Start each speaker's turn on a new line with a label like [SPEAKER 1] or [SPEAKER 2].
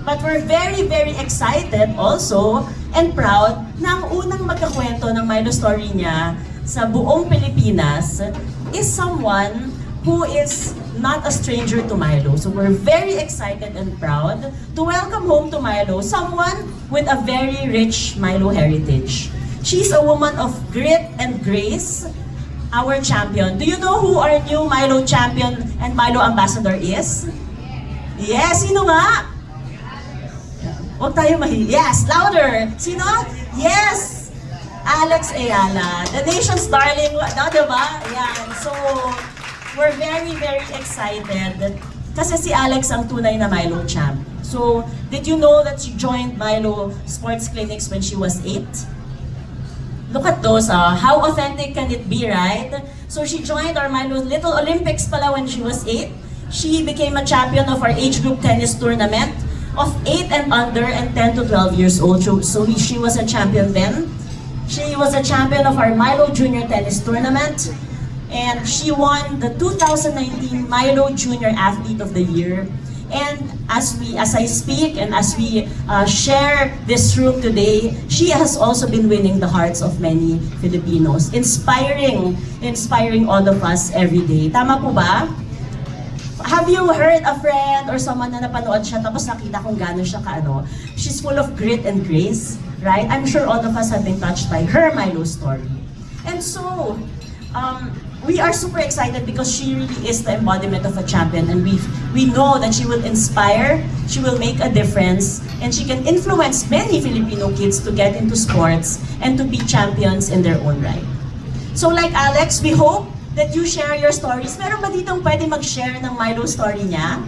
[SPEAKER 1] But we're very, very excited also and proud na ang unang magkakwento ng Milo story niya sa buong Pilipinas is someone who is not a stranger to Milo. So we're very excited and proud to welcome home to Milo someone with a very rich Milo heritage. She's a woman of grit and grace, our champion. Do you know who our new Milo champion and Milo ambassador is? Yes, sino nga? Huwag tayo yes, louder! Sino? Yes! Alex Ayala, the nation's darling, diba? Yan. So, we're very, very excited kasi si Alex ang tunay na Milo champ. So, did you know that she joined Milo sports clinics when she was 8? Look at those, how authentic can it be, right? So she joined our Milo Little Olympics pala when she was 8. She became a champion of our age group tennis tournament of 8 and under and 10 to 12 years old. So she was a champion then. She was a champion of our Milo Junior Tennis Tournament. And she won the 2019 Milo Junior Athlete of the Year. And as I speak and as we share this room today, she has also been winning the hearts of many Filipinos, inspiring all of us every day. Tama po ba? Have you heard a friend or someone na napanood siya tapos nakita kung gano'n siya kaano? She's full of grit and grace, right? I'm sure all of us have been touched by her Milo story. And so, we are super excited because she really is the embodiment of a champion, and we know that she will inspire, she will make a difference, and she can influence many Filipino kids to get into sports and to be champions in their own right. So like Alex, we hope that you share your stories. Meron ba ditong pwede mag-share ng Milo story niya?